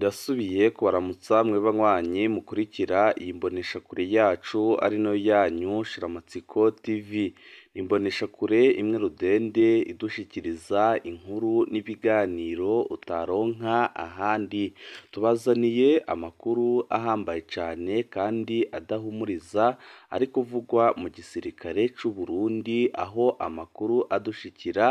Ndasubiye kubaramutsa mwe banywanyi mukurikira iyi mboneshakure yacu ari nayo yanyu Shiramatsiko TV. Ni imboneshakure imwe rudende idushikiriza inkuru n'ibiganiro utaronka ahandi. Tubazaniye amakuru ahambaye cyane kandi adahumuriza ari kuvugwa mu gisirikare c'u Burundi, aho amakuru adushikira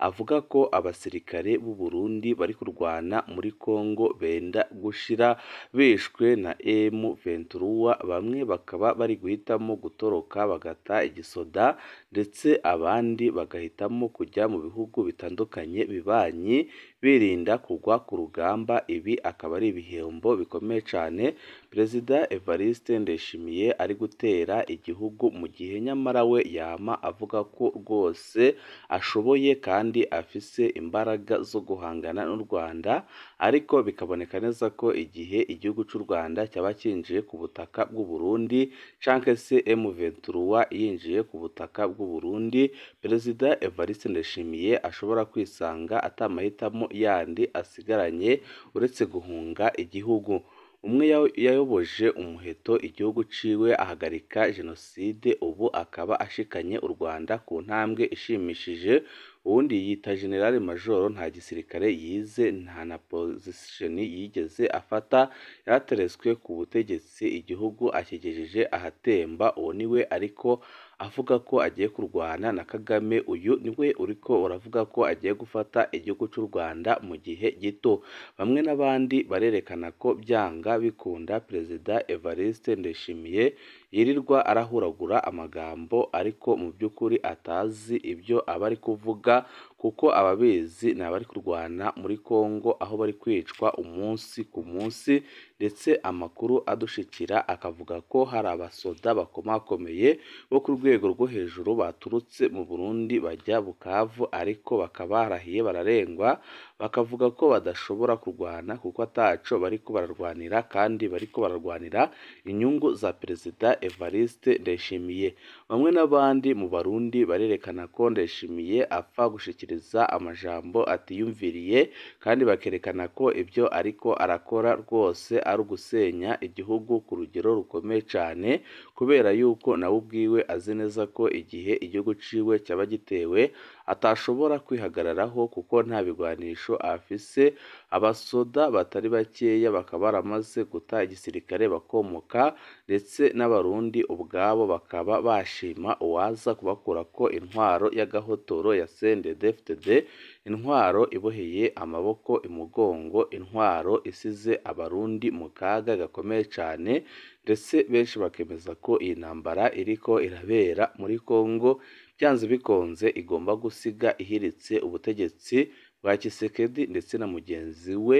avuga ko abasirikare b'u Burundi bari kurwana muri Kongo benda gushira bishwe na M23, bamwe bakaba bari guhitamo gutoroka bagata igisoda ndetse abandi bagahitamo kujya mu bihugu bitandukanye bibanyi birinda kugwa ku rugamba. Ibi akaba ari ibihembo bikomeye cyane Perezida Evariste Ndayishimiye ari gutera igihugu, mu gihe nyamara we yama avuga ko rwose ashoboye kandi afise imbaraga zo guhangana n'u Rwanda, ariko bikaboneka neza ko igihe igihugu cy'u Rwanda cyaba cyinjiye ku butaka bw'u Burundi canke se M23 yinjiye ku butaka bw'u Burundi, Perezida Evariste Ndayishimiye ashobora kwisanga atamahitamo yandi asigaranye uretse guhunga igihugu. Umwe yayoboje umuheto igihugu ciwe ahagarika jenoside, ubu akaba ashikanye u Rwanda ku ntambwe ishimishije. Uwundi yita General Major, nta gisirikare yize, nta na position yigeze afata, yarateretswe ku butegetsi igihugu akigejeje ahatemba. Uwo niwe ariko avuga ko agiye kurwana na Kagame. Uyu niwe uriko uravuga ko agiye gufata igihugu cy'u Rwanda mu gihe gito. Bamwe n'abandi barerekana ko byanga bikunda Perezida Evariste Ndayishimiye yirirwa arahuragura amagambo, ariko mu by'ukuri atazi ibyo aba ari kuvuga, kuko ababizi ni abari kurwana muri Kongo, aho bari kwicwa umunsi ku munsi, ndetse amakuru adushikira akavuga ko hari abasoda bakomakomeye bo ku rwego rwo hejuru baturutse mu Burundi bajya Bukavu, ariko bakaba barahiye bararengwa, bakavuga ko badashobora kurwana kuko ataco bariko bararwanira, kandi bariko bararwanira inyungu za Perezida Evariste Ndayishimiye. Bamwe n'abandi mu Barundi barerekana ko Ndayishimiye apfa gushikiriza amajambo atiyumviriye, kandi bakerekana ko ibyo ariko arakora rwose ari ugusenya igihugu ku rugero rukomeye cyane, kubera yuko nawe ubwiwe azi neza ko igihe igihugu ciwe cyaba gitewe atashobora kwihagararaho, kuko nta bigwanisho afise. Abasoda batari bakeya bakaba baramaze guta igisirikare bakomoka, ndetse n'Abarundi ubwabo bakaba bashima uwaza kubakura ko intwaro y'agahotoro ya CNDD-FDD, intwaro iboheye amaboko imugongo, intwaro isize Abarundi mu kaga gakomeye cyane, ndetse benshi bakemeza ko iyi ntambara iriko irabera muri Kongo byanze bikonze igomba gusiga ihiritse ubutegetsi bwa Tshisekedi ndetse na mugenzi we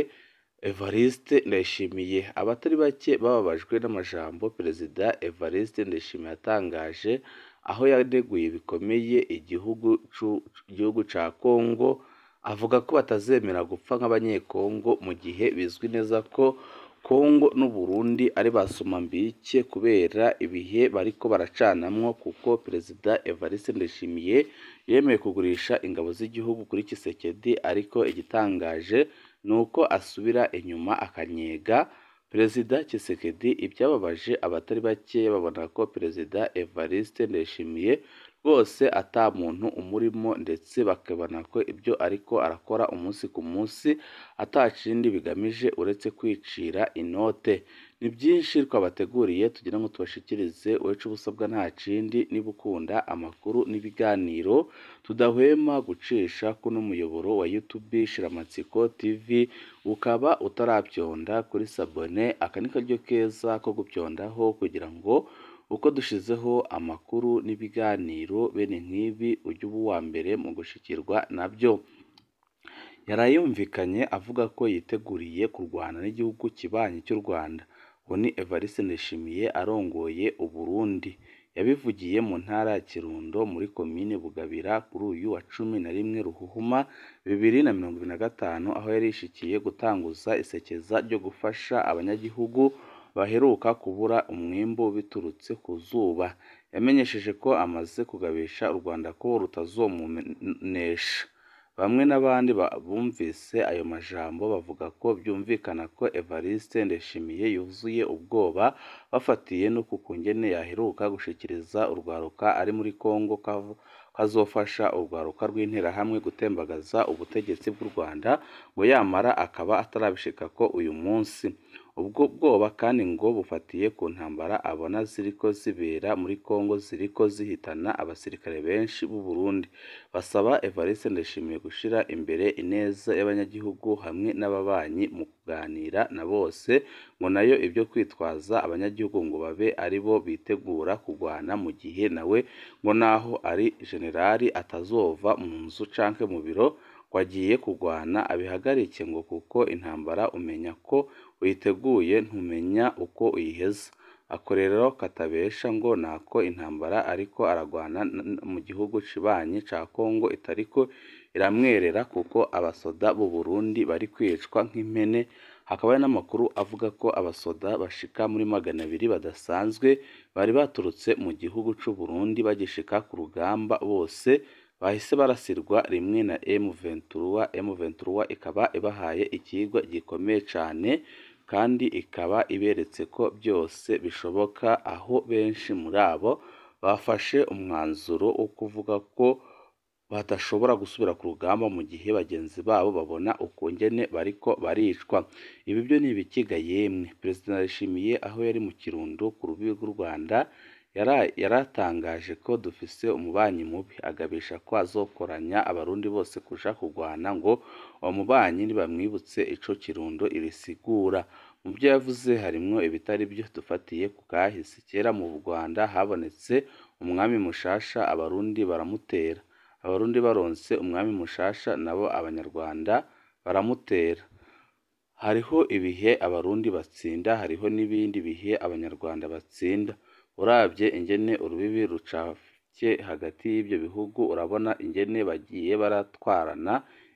Evariste Ndayishimiye. Abatari bake bababajwe n'amajambo Perezida Evariste Ndayishimiye yatangaje, aho yaneguye bikomeye igihugu ca Kongo, avuga ko batazemera gupfa nk'abanyekongo, mu gihe bizwi neza ko Kongo n'u Burundi ari basomambike kubera ibihe bariko baracanamwo, kuko Perezida Evariste Ndayishimiye yemeye kugurisha ingabo z'igihugu kuri Tshisekedi, ariko igitangaje nuko asubira inyuma akanyega Perezida Tshisekedi. Ibyababaje abatari bake babona ko Perezida Evariste Ndayishimiye rwose ata muntu umurimo, ndetse bakabona ko ibyo ariko arakora umunsi ku munsi atakindi bigamije uretse kwicira inote. Ni byinshi twabateguriye tugira ngo tubashikirize, uwacu ubusabwa nta kindi, niba ukunda amakuru n'ibiganiro tudahwema gucisha kuno muyoboro wa YouTube Shiramatsiko TV, ukaba utarabyonda kuri sabone, aka ni karyo keza ko gubyondaho, kugira ngo uko dushizeho amakuru n'ibiganiro bene nk'ibi ujye uba uwa mbere mu gushikirwa nabyo. Yarayumvikanye avuga ko yiteguriye kurwana n'igihugu kibanyi cy'u Rwanda. Uwo ni Evariste Ndayishimiye arongoye u Burundi, yabivugiye mu ntara ya Kirundo muri komine Bugabira kuri uyu wa 11 Ruhuhuma 2025, aho yarishikiye gutanguza isekeza ryo gufasha abanyagihugu baheruka kubura umwimbo biturutse ku zuba. Yamenyesheje ko amaze kugabisha u Rwanda ko rutazomunesha. Bamwe n'abandi bumvise ayo majambo bavuga ko byumvikana ko Evariste Ndayishimiye yuzuye ubwoba bafatiye no ku kungene yaheruka gushikiriza urwaruka ari muri Kongo kazofasha urwaruka rw'interahamwe gutembagaza ubutegetsi bw'u Rwanda ngo yamara akaba atarabishikako uyu munsi. Ubwo bwoba kandi ngo bufatiye ku ntambara abona ziriko zibera muri Kongo ziriko zihitana abasirikare benshi b'u Burundi. Basaba Evariste Ndayishimiye gushira imbere ineza y'abanyagihugu hamwe n'ababanyi mu kuganira na bose, ngo nayo ibyo kwitwaza abanyagihugu ngo babe aribo bitegura kugwana mu gihe nawe ngo naho ari generali atazova mu nzu canke mu biro ngo agiye kugwana abihagarike ngo kuko intambara umenya ko uyiteguye ntumenya uko uyiheza. Ako rero katabesha ngo nako intambara ariko aragwana mu gihugu cibanyi ca Kongo itariko iramwerera kuko abasoda b'u Burundi bari kwicwa nk'impene. Hakaba n'amakuru avuga ko abasoda bashika muri 200 badasanzwe bari baturutse mu gihugu c'u Burundi bagishika ku rugamba bose bahise barasirwa rimwe na M23 ikaba ibahaye ikigwa gikomeye cane kandi ikaba iberetse ko byose bishoboka, aho benshi muri abo bafashe umwanzuro wo kuvuga ko badashobora gusubira ku rugamba mu gihe bagenzi babo babona ukungene bariko baricwa. Ibi byo ni ibikiga yemwe. Perezida Ndayishimiye aho yari mu Kirundo ku rubibi rw'u Rwanda yaratangaje ko dufise umubanyi mubi, agabisha ko azokoranya abarundi bose kuja kugwana ngo uwo mubanyi nibamwibutse ico Kirundo irisigura. Mu byo yavuze harimwo ibitari byo dufatiye ku kahise. Kera mu Rwanda habonetse umwami mushasha abarundi baramutera. Abarundi baronse umwami mushasha nabo abanyarwanda baramutera. Hariho ibihe abarundi batsinda, hariho n'ibindi bihe abanyarwanda batsinda. Uravye ingene urubibi rucafye hagati y'ibyo bihugu urabona ingene bagiye baratwarana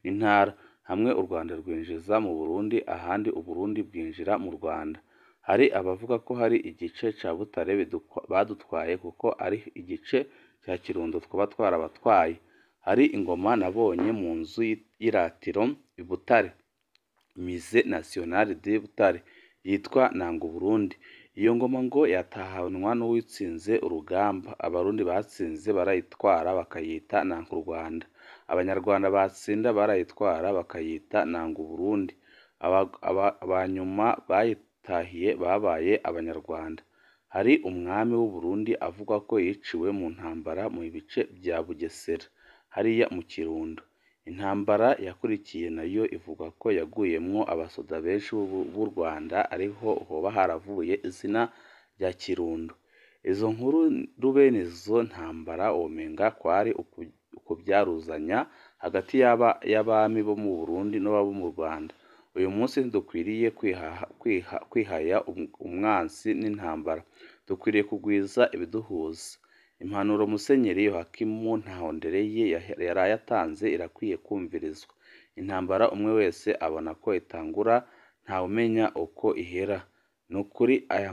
intara, hamwe u Rwanda rwinjiza mu Burundi ahandi u Burundi bwinjira mu Rwanda. Hari abavuga ko hari igice ca Butare badutwaye kuko ari igice ca Kirundo twaba twarabatwaye. Hari ingoma nabonye mu nzu y'iratiro i Butare, Musée National de Butare, yitwa Nanga Burundi. Iyo ngoma ngo yatahanwa n'uwitsinze urugamba. Abarundi batsinze barayitwara bakayita Nanga Rwanda. Abanyarwanda batsinda barayitwara bakayita Nanga Burundi. Abanyuma bayitahiye babaye abanyarwanda. Hari umwami w'u Burundi avuga ko yiciwe mu ntambara mu bice bya Bugesera hariya mu Kirundo. Intambara yakurikiye nayo ivuga ko yaguyemwo abasoda benshi b'u Rwanda ariho hoba haravuye izina rya Kirundo. Izo nkuru bene izo ntambara womenga kwari ukubyaruzanya hagati y'abami bo mu Burundi n'abo mu Rwanda. Uyu munsi ntidukwiriye kwihaya umwansi n'intambara, dukwiriye kugwiza ibiduhuza. Impanuro Musenyeri Yohakimu Ntahondereye yaraye atanze irakwiye kumvirizwa. Intambara umwe wese abona ko itangura ntawumenya uko ihera. Nukuri aya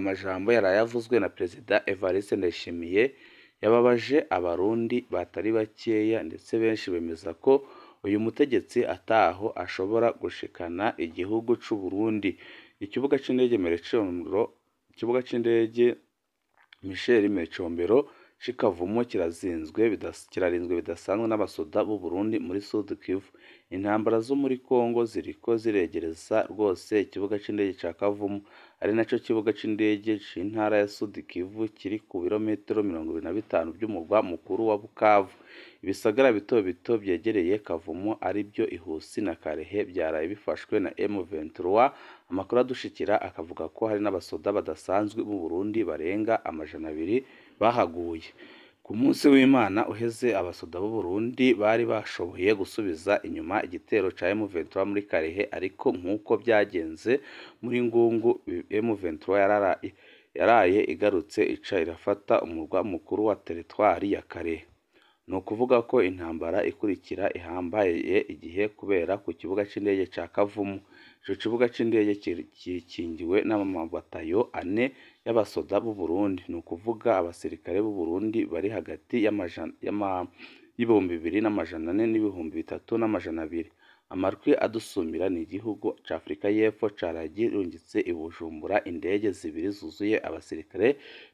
majambo yaraye avuzwe na Perezida Evariste Ndayishimiye yababaje abarundi batari bakeya, ndetse benshi bemeza ko uyu mutegetsi ataho ashobora gushikana igihugu c'u Burundi. Ikibuga c'indege Michel Micombero c'Ikavumu kirarinzwe bidasanzwe n'abasoda b'u Burundi muri Sud Kivu. Intambara zo muri Kongo ziriko ziregereza rwose ikibuga c'indege ca Kavumu, ari naco kibuga c'indege c'intara ya Sud Kivu kiri ku birometero 25 by'umurwa mukuru wa Bukavu. Ibisagara bito bito byegereye Kavumu ari byo Ihusi na Karehe byaraye bifashwe na M23. Amakuru adushikira akavuga ko hari n'abasoda badasanzwe b'u Burundi barenga 200 bahaguye. Ku munsi w'Imana uheze abasoda b'u Burundi bari bashoboye gusubiza inyuma igitero ca M23 muri Karehe, ariko nk'uko byagenze muri Ngungu M23 yaraye igarutse ica irafata umurwa mukuru wa teritwari ya Karehe. Ni ukuvuga ko intambara ikurikira ihambaye igihe kubera ku kibuga c'indege ca Kavumu. Ico kibuga c'indege kikingiwe n'amabatayo 4 y'abasoda b'u Burundi. Ni ukuvuga abasirikare b'u Burundi bari hagati y'ibihumbi 2,400 n'ibihumbi 3,200. Amarwi adusumira ni igihugu ca Afurika y'Epfo caraye kirungitse i Bujumbura indege zibiri zuzuye abasirikare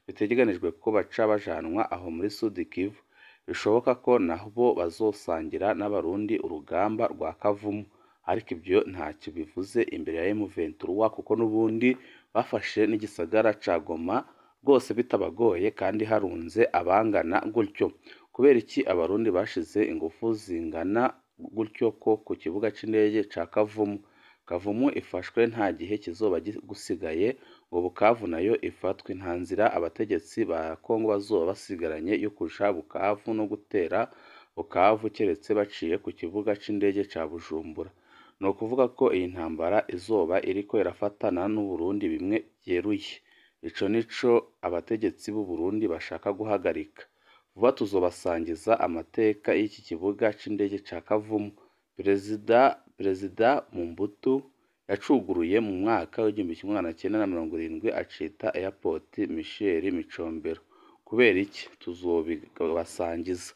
bitegekanijwe ko baca bajanwa aho muri Sud Kivu. Bishoboka ko nabo bazosangira n'Abarundi urugamba rwa Kavumu, ariko ivyo ntacyo bivuze imbere ya M23 kuko n'ubundi bafashe n'igisagara ca Goma rwose bitabagoye kandi harunze abangana gutyo. Kubera iki Abarundi bashize ingufu zingana gutyo ko ku kibuga c'indege ca Kavumu? Kavumu ifashwe nta gihe kizoba gusigaye ngo Bukavu nayo ifatwe. Nta nzira abategetsi ba Kongo bazoba basigaranye yo kuja Bukavu no gutera Bukavu keretse baciye ku kibuga c'indege ca Bujumbura. Ni ukuvuga ko iyi ntambara izoba iriko irafatana n'Uburundi bimwe vyeruye. Ico nico abategetsi b'u Burundi bashaka guhagarika. Vuba tuzobasangiza amateka y'iki kibuga c'indege ca Kavumu. Perezida Mobutu yacuguruye mu mwaka w'1970 acita Airport Michel Micombero. Kubera iki? Tuzobibasangiza.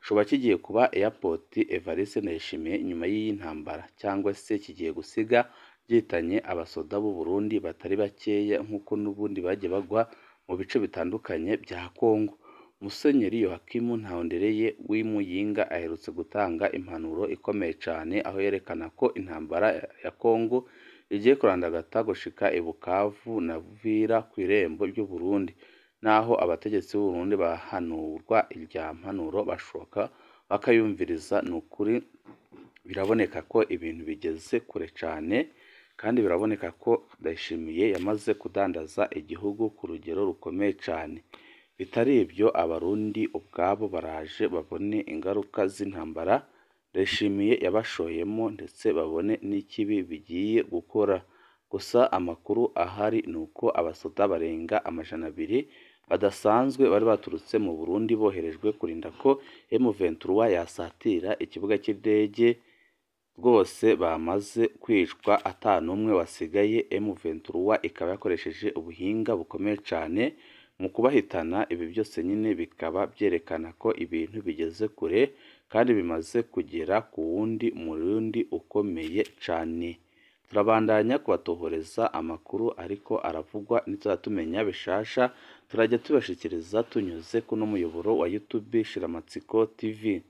Coba kigiye kuba Airport Evariste Ndayishimiye nyuma y'iyi ntambara, cyangwa se kigiye gusiga gihitanye abasoda b'u Burundi batari bakeya nk'uko n'ubundi bagiye bagwa mu bice bitandukanye bya Kongo. Musenyeri Yohakimu Ntahondereye w'Imuyinga aherutse gutanga impanuro ikomeye cane, aho yerekana ko intambara ya Kongo igiye kurandagata gushika i Bukavu na Uvira kw'irembo ry'u Burundi. Naho abategetsi b'u Burundi bahanurwa irya mpanuro bashoka bakayumviriza, n'ukuri biraboneka ko ibintu bigeze kure cane, kandi biraboneka ko Ndayishimiye yamaze kudandaza igihugu ku rugero rukomeye cane. Bitari ibyo Abarundi ubwabo baraje babone ingaruka z'intambara Ndayishimiye yabashoyemo, ndetse babone n'ikibi bigiye gukora. Gusa amakuru ahari ni uko abasoda barenga 200 badasanzwe bari baturutse mu Burundi boherejwe kurinda ko M23 yasatira ikibuga cy'indege rwose bamaze kwicwa, ata n'umwe wasigaye. M23 ikaba yakoresheje ubuhinga bukomeye cane mu kubahitana. Ibi byose nyine bikaba byerekana ko ibintu bigeze kure kandi bimaze kugera ku wundi murundi ukomeye cane. Turabandanya kubatohoreza amakuru ariko aravugwa, nituzatumenya bishasha turajya tubashikiriza tunyuze kuno muyoboro wa YouTube Shiramatsiko TV.